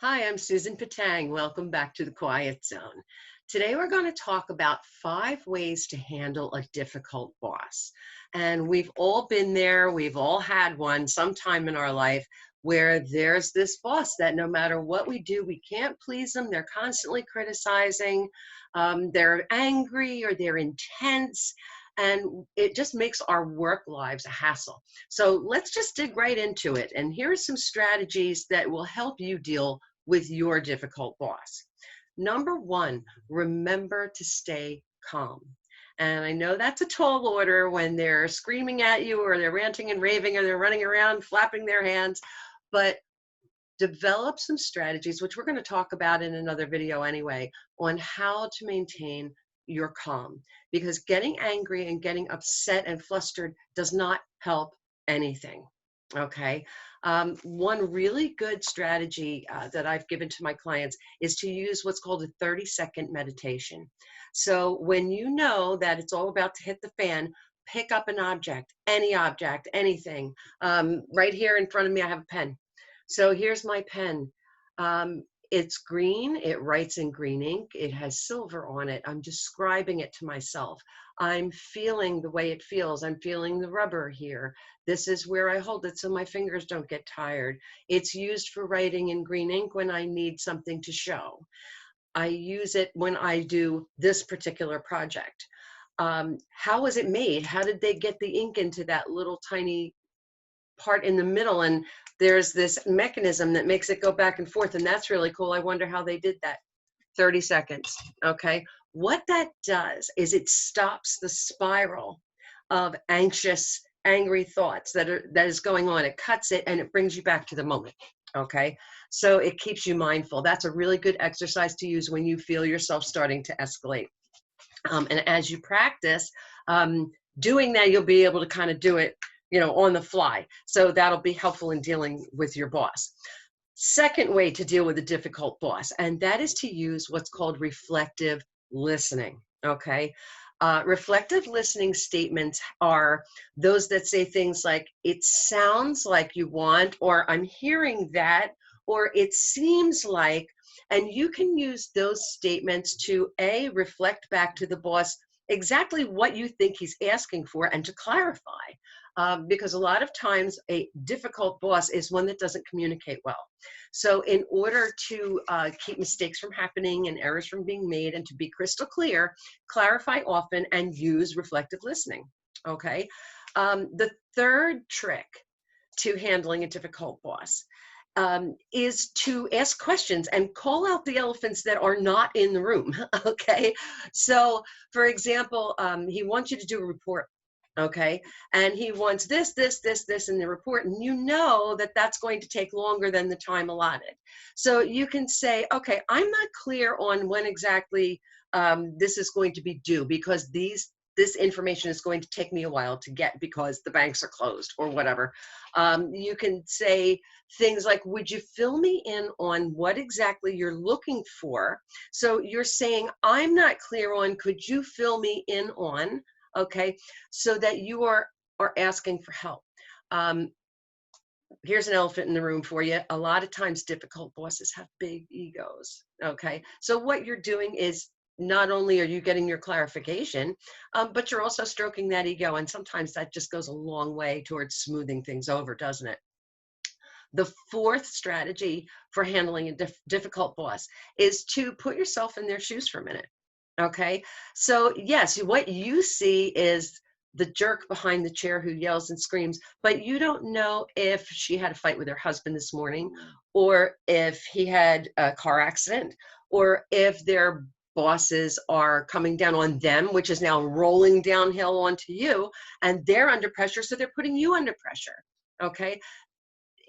Hi, I'm Susan Patang. Welcome back to the Quiet Zone. Today we're going to talk about 5 ways to handle a difficult boss. And we've all been there, we've all had one sometime in our life where there's this boss that no matter what we do, we can't please them. They're constantly criticizing, they're angry or they're intense. And it just makes our work lives a hassle. So let's just dig right into it. And here are some strategies that will help you deal with your difficult boss. Number one, remember to stay calm. And I know that's a tall order when they're screaming at you or they're ranting and raving or they're running around flapping their hands, but develop some strategies, which we're going to talk about in another video anyway, on how to maintain your calm. Because getting angry and getting upset and flustered does not help anything. Okay. One really good strategy that I've given to my clients is to use what's called a 30-second meditation. So when you know that it's all about to hit the fan, pick up an object, anything. Right here in front of me, I have a pen. So here's my pen. It's green, it writes in green ink, it has silver on it. I'm describing it to myself. I'm feeling the way it feels. I'm feeling the rubber here. This is where I hold it so my fingers don't get tired. It's used for writing in green ink when I need something to show. I use it when I do this particular project. How was it made? How did they get the ink into that little tiny part in the middle, and there's this mechanism that makes it go back and forth, and that's really cool. I wonder how they did that. 30 seconds. Okay, what that does is it stops the spiral of anxious, angry thoughts that is going on. It cuts it and it brings you back to the moment. Okay, so it keeps you mindful. That's a really good exercise to use when you feel yourself starting to escalate. And as you practice doing that, you'll be able to kind of do it, on the fly. So that'll be helpful in dealing with your boss. Second way to deal with a difficult boss, and that is to use what's called reflective listening. Okay. Reflective listening statements are those that say things like, it sounds like you want, or I'm hearing that, or it seems like, and you can use those statements to reflect back to the boss exactly what you think he's asking for and to clarify. Because a lot of times a difficult boss is one that doesn't communicate well. So in order to keep mistakes from happening and errors from being made and to be crystal clear, clarify often and use reflective listening. Okay. The third trick to handling a difficult boss is to ask questions and call out the elephants that are not in the room. Okay. So, for example, he wants you to do a report. Okay. And he wants this in the report. And you know that that's going to take longer than the time allotted. So you can say, okay, I'm not clear on when exactly this is going to be due because this information is going to take me a while to get because the banks are closed or whatever. You can say things like, would you fill me in on what exactly you're looking for? So you're saying, I'm not clear on, could you fill me in on? Okay, so that you are asking for help. Here's an elephant in the room for you. A lot of times difficult bosses have big egos. Okay, so what you're doing is not only are you getting your clarification, but you're also stroking that ego, and sometimes that just goes a long way towards smoothing things over, doesn't it? The fourth strategy for handling a difficult boss is to put yourself in their shoes for a minute. Okay. So yes, what you see is the jerk behind the chair who yells and screams, but you don't know if she had a fight with her husband this morning, or if he had a car accident, or if their bosses are coming down on them, which is now rolling downhill onto you, and they're under pressure, so they're putting you under pressure. Okay.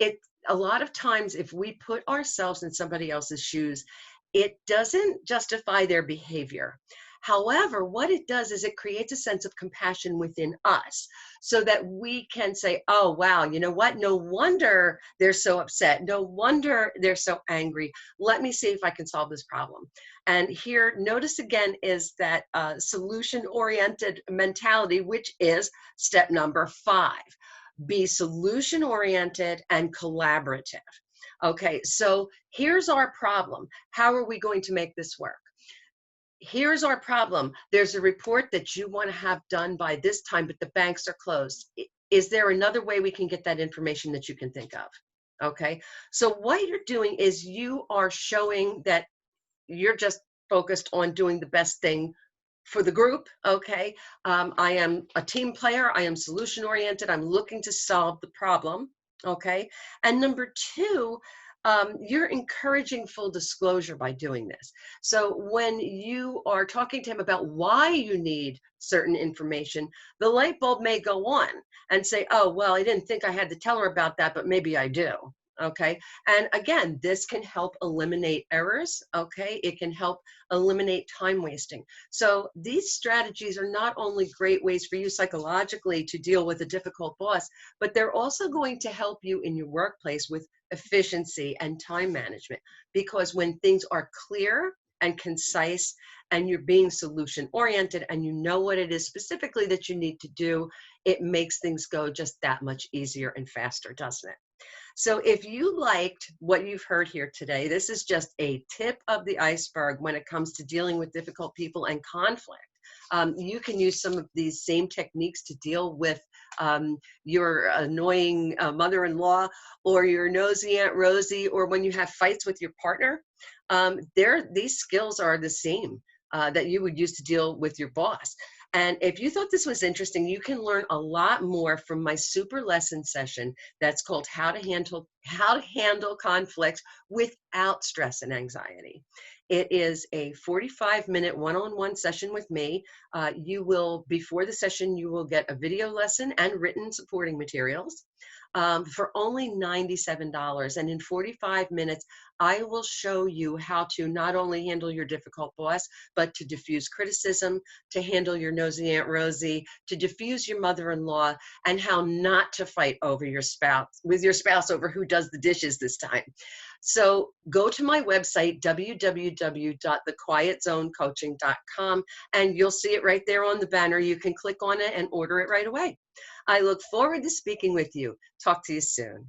It a lot of times, if we put ourselves in somebody else's shoes, it doesn't justify their behavior. However, what it does is it creates a sense of compassion within us so that we can say, oh, wow, you know what? No wonder they're so upset. No wonder they're so angry. Let me see if I can solve this problem. And here, notice again, is that solution-oriented mentality, which is step number 5. Be solution-oriented and collaborative. Okay, so here's our problem. How are we going to make this work? Here's our problem. There's a report that you want to have done by this time, but the banks are closed. Is there another way we can get that information that you can think of? Okay, so what you're doing is you are showing that you're just focused on doing the best thing for the group. Okay, I am a team player. I am solution oriented. I'm looking to solve the problem. Okay, and number two, you're encouraging full disclosure by doing this. So when you are talking to him about why you need certain information, the light bulb may go on and say, oh, well, I didn't think I had to tell her about that, but maybe I do. Okay, and again, this can help eliminate errors. Okay, it can help eliminate time wasting. So these strategies are not only great ways for you psychologically to deal with a difficult boss, but they're also going to help you in your workplace with efficiency and time management. Because when things are clear and concise and you're being solution oriented and you know what it is specifically that you need to do, it makes things go just that much easier and faster, doesn't it? So if you liked what you've heard here today, this is just a tip of the iceberg when it comes to dealing with difficult people and conflict. You can use some of these same techniques to deal with your annoying mother-in-law or your nosy Aunt Rosie, or when you have fights with your partner. These skills are the same that you would use to deal with your boss. And if you thought this was interesting, you can learn a lot more from my super lesson session that's called How to Handle Conflicts Without Stress and Anxiety. It is a 45-minute one-on-one session with me. Before the session, you will get a video lesson and written supporting materials for only $97. And in 45 minutes, I will show you how to not only handle your difficult boss, but to diffuse criticism, to handle your nosy Aunt Rosie, to diffuse your mother-in-law, and how not to fight over with your spouse over who does the dishes this time. So go to my website, www.thequietzonecoaching.com, and you'll see it right there on the banner. You can click on it and order it right away. I look forward to speaking with you. Talk to you soon.